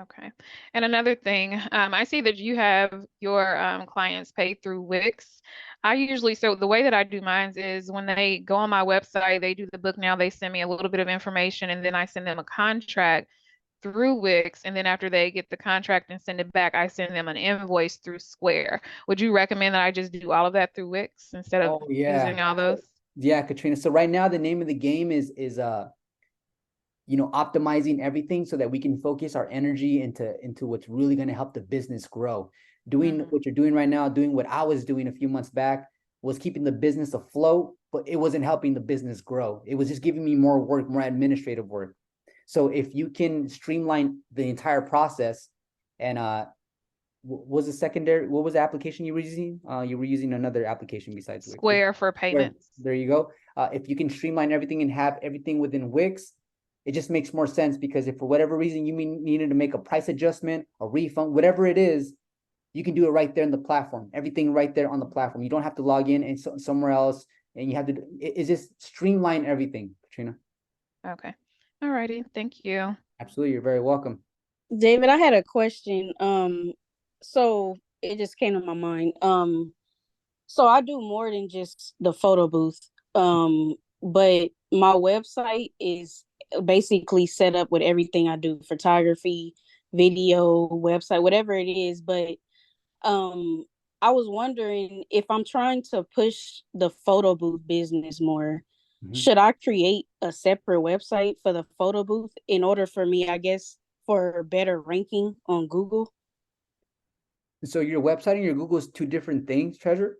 Okay. And another thing, I see that you have your clients pay through Wix. So the way that I do mine is when they go on my website, they do the book now, they send me a little bit of information, and then I send them a contract through Wix. And then after they get the contract and send it back, I send them an invoice through Square. Would you recommend that I just do all of that through Wix instead of Oh yeah. using all those? Yeah, Katrina. So right now the name of the game is optimizing everything so that we can focus our energy into what's really going to help the business grow. Doing Hmm. what you're doing right now, doing what I was doing a few months back, was keeping the business afloat, but it wasn't helping the business grow. It was just giving me more work, more administrative work. So if you can streamline the entire process, and was the secondary, what was the application you were using? You were using another application besides Wix. Square for Where payments. there you go. If you can streamline everything and have everything within Wix, it just makes more sense, because if for whatever reason you needed to make a price adjustment, a refund, whatever it is, you can do it right there in the platform. Everything right there on the platform. You don't have to log in and somewhere else, and you have to. It's just streamline everything, Katrina. Okay. All righty. Thank you. Absolutely, you're very welcome. David, I had a question. So it just came to my mind. So I do more than just the photo booth. But my website is basically set up with everything I do: photography, video, website, whatever it is. But um, I was wondering, if I'm trying to push the photo booth business more, Mhm. should I create a separate website for the photo booth in order for me, I guess, for better ranking on Google? So your website and your Google is two different things, Treasure.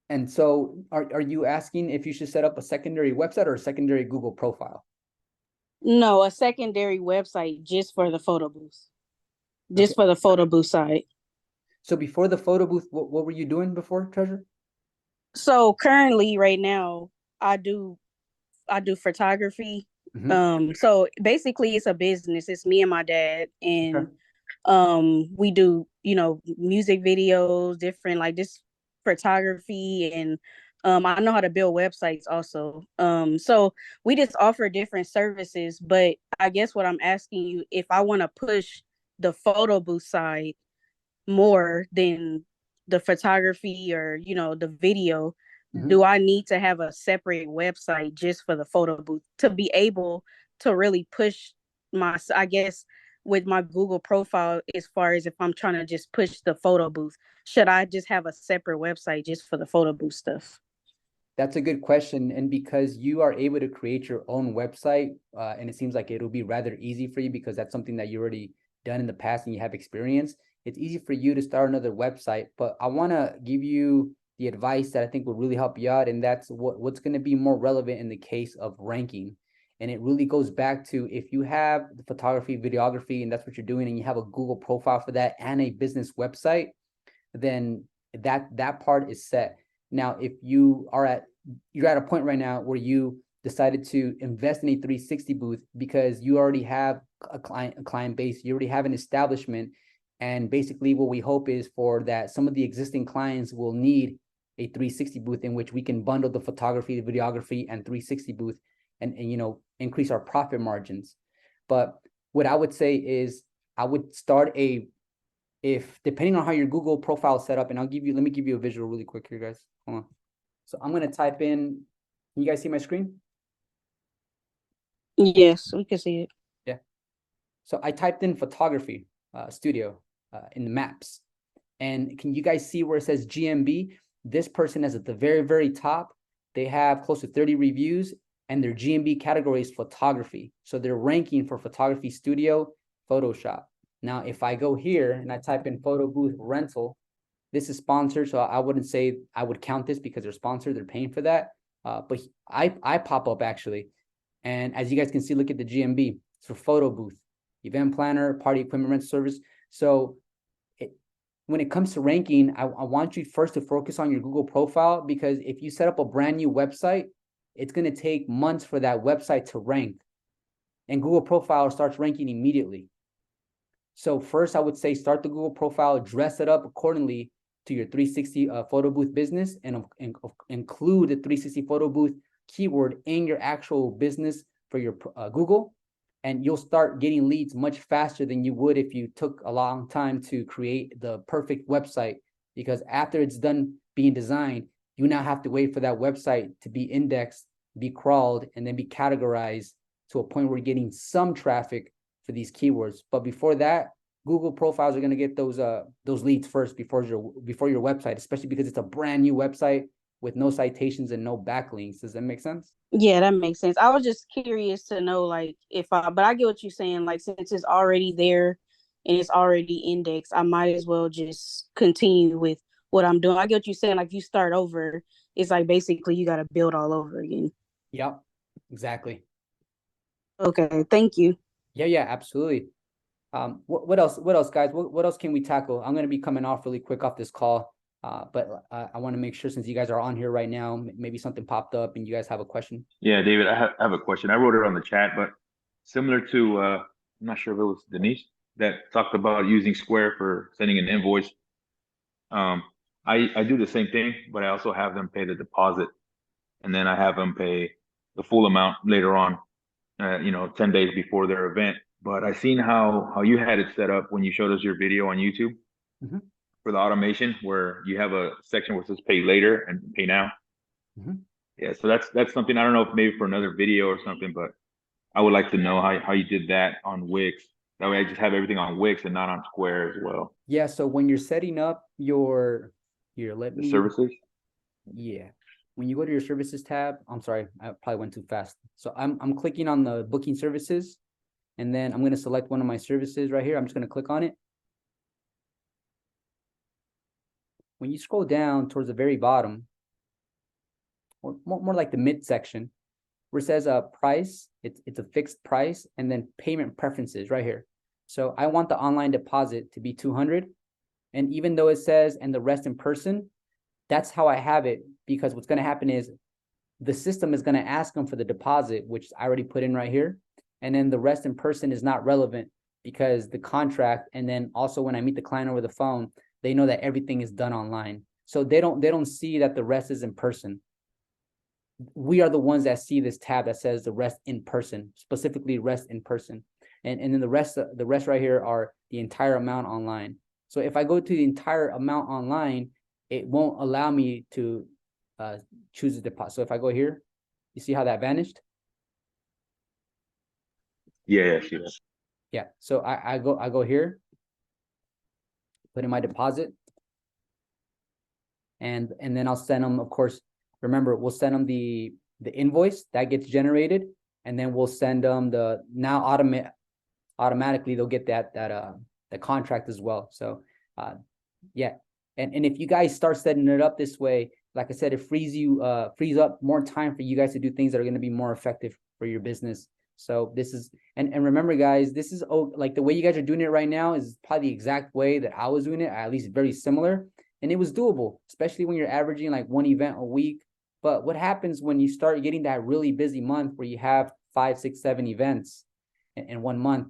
And so are you asking if you should set up a secondary website or a secondary Google profile? No, a secondary website just for the photo booth, Okay. just for the photo booth side. So before the photo booth, what were you doing before, Treasure? So currently, right now, I do I do photography. Mm-hmm. So basically, it's a business. It's me and my dad, and Okay. we do, music videos, different, like, this photography, and I know how to build websites also. So we just offer different services. But I guess what I'm asking you, if I want to push the photo booth side more than the photography, or the video, Mm-hmm. do I need to have a separate website just for the photo booth to be able to really push I guess, with my Google profile, as far as if I'm trying to just push the photo booth? Should I just have a separate website just for the photo booth stuff? That's a good question. And because you are able to create your own website, and it seems like it'll be rather easy for you because that's something that you already done in the past and you have experience, it's easy for you to start another website. But I want to give you the advice that I think will really help you out. And that's what's going to be more relevant in the case of ranking. And it really goes back to, if you have the photography, videography, and that's what you're doing, and you have a Google profile for that and a business website, then that part is set. Now, if you're at a point right now where you decided to invest in a 360 booth because you already have a client base, you already have an establishment, and basically what we hope is for that some of the existing clients will need a 360 booth in which we can bundle the photography, the videography, and 360 booth, and increase our profit margins. But what I would say is, I would start if depending on how your Google profile is set up, and let me give you a visual really quick here, guys. Hold on. So I'm gonna type in. Can you guys see my screen? Yes, we can see it. Yeah. So I typed in photography studio in the maps, and can you guys see where it says GMB? This person is at the very, very top. They have close to 30 reviews, and their GMB category is photography. So they're ranking for photography studio, Photoshop. Now, if I go here and I type in photo booth rental, this is sponsored, so I wouldn't say I would count this because they're sponsored, they're paying for that. But I pop up actually, and as you guys can see, look at the GMB. It's for photo booth, event planner, party equipment rental service. So when it comes to ranking, I want you first to focus on your Google profile, because if you set up a brand new website, it's going to take months for that website to rank, and Google profile starts ranking immediately. So first, I would say start the Google profile, dress it up accordingly to your 360 photo booth business, and include the 360 photo booth keyword in your actual business for your Google. and you'll start getting leads much faster than you would if you took a long time to create the perfect website. Because after it's done being designed, you now have to wait for that website to be indexed, be crawled, and then be categorized to a point where you're getting some traffic for these keywords. But before that, Google profiles are going to get those leads first before your website, especially because it's a brand new website with no citations and no backlinks. Does that make sense? Yeah, that makes sense. I was just curious to know, like, but I get what you're saying. Like, since it's already there and it's already indexed, I might as well just continue with what I'm doing. I get what you're saying. Like, if you start over, it's like basically you got to build all over again. Yep, exactly. Okay, thank you. Yeah, absolutely. What else, guys? What else can we tackle? I'm going to be coming off really quick off this call. But I want to make sure, since you guys are on here right now, maybe something popped up and you guys have a question. Yeah, David, I have a question. I wrote it on the chat, but similar to, I'm not sure if it was Denise that talked about using Square for sending an invoice. I do the same thing, but I also have them pay the deposit, and then I have them pay the full amount later on, 10 days before their event. But I seen how you had it set up when you showed us your video on YouTube. Mm-hmm. For the automation, where you have a section where it says pay later and pay now. Mm-hmm. Yeah, so that's something, I don't know if maybe for another video or something, but I would like to know how you did that on Wix. That way I just have everything on Wix and not on Square as well. Yeah, so when you're setting up your Services. Yeah. When you go to your services tab, I'm sorry, I probably went too fast. So I'm clicking on the booking services, and then I'm going to select one of my services right here. I'm just going to click on it. When you scroll down towards the very bottom, or more like the mid section, where it says price, it's a fixed price, and then payment preferences right here. So I want the online deposit to be 200. And even though it says, and the rest in person, that's how I have it, because what's going to happen is the system is going to ask them for the deposit, which I already put in right here. And then the rest in person is not relevant, because the contract, and then also when I meet the client over the phone, they know that everything is done online. So they don't see that the rest is in person. We are the ones that see this tab that says the rest in person, specifically rest in person. And then the rest right here are the entire amount online. So if I go to the entire amount online, it won't allow me to choose a deposit. So if I go here, you see how that vanished? Yeah. Yeah. So I go here, put in my deposit, and then I'll send them, of course. Remember, we'll send them the invoice that gets generated, and then we'll send them automatically they'll get the contract as well. So yeah. And if you guys start setting it up this way, like I said, it frees up more time for you guys to do things that are going to be more effective for your business. So this is, and remember, guys, this is like the way you guys are doing it right now is probably the exact way that I was doing it, at least very similar. And it was doable, especially when you're averaging like one event a week. But what happens when you start getting that really busy month where you have 5, 6, 7 events in 1 month?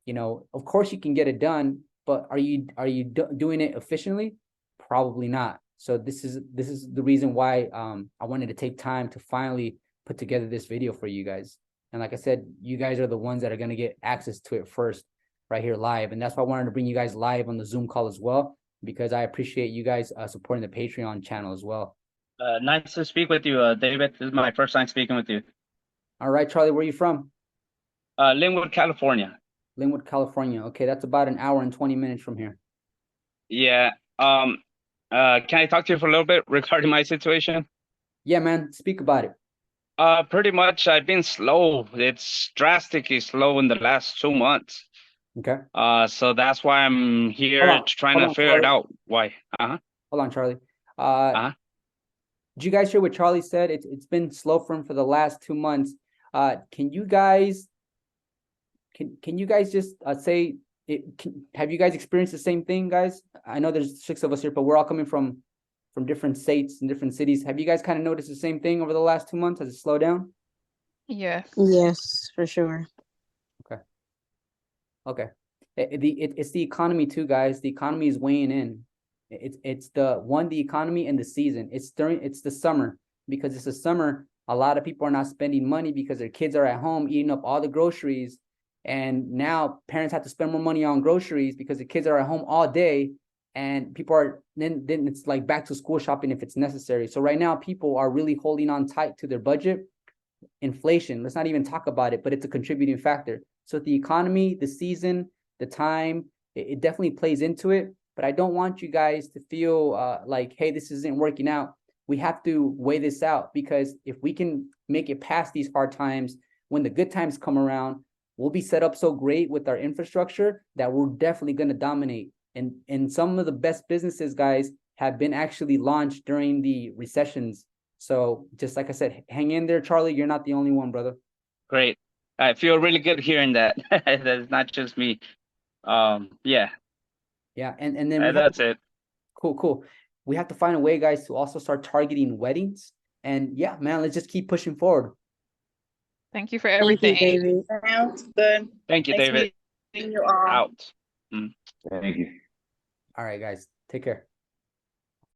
Of course you can get it done, but are you doing it efficiently? Probably not. So this is the reason why I wanted to take time to finally put together this video for you guys. And like I said, you guys are the ones that are going to get access to it first right here live. And that's why I wanted to bring you guys live on the Zoom call as well, because I appreciate you guys supporting the Patreon channel as well. Nice to speak with you, David. This is my first time speaking with you. All right, Charlie, where are you from? Linwood, California. Linwood, California. Okay, that's about an hour and 20 minutes from here. Yeah. Can I talk to you for a little bit regarding my situation? Yeah, man. Speak about it. Pretty much I've been slow. It's drastically slow in the last 2 months. Okay. So that's why I'm here trying to figure it out. Why? Hold on, Charlie. Did you guys hear what Charlie said? It's been slow for him for the last 2 months. Can you guys just say it? Have you guys experienced the same thing, guys? I know there's 6 of us here, but we're all coming from different states and different cities. Have you guys kind of noticed the same thing over the last 2 months? Has it slowed down? Yes. Yes, for sure. Okay. It's the economy too, guys. The economy is weighing in. It's the economy and the season. It's the summer, because it's the summer. A lot of people are not spending money because their kids are at home eating up all the groceries, And now parents have to spend more money on groceries because the kids are at home all day, and people are then it's like back to school shopping if it's necessary. So right now people are really holding on tight to their budget. Inflation, let's not even talk about it, but it's a contributing factor. So the economy, the season, the time, it definitely plays into it. But I don't want you guys to feel like, hey, this isn't working out. We have to weigh this out, because if we can make it past these hard times, when the good times come around, we'll be set up so great with our infrastructure that we're definitely going to dominate. And some of the best businesses, guys, have been actually launched during the recessions. So just like I said, hang in there, Charlie. You're not the only one, brother. Great. I feel really good hearing that. That's not just me. Yeah. Yeah, and then That's it. Cool. We have to find a way, guys, to also start targeting weddings. And yeah, man, let's just keep pushing forward. Thank you for Thank you, everything. David. Sounds good. Thank you, Nice David. meeting you all. Out. Thank you. All right, guys, take care.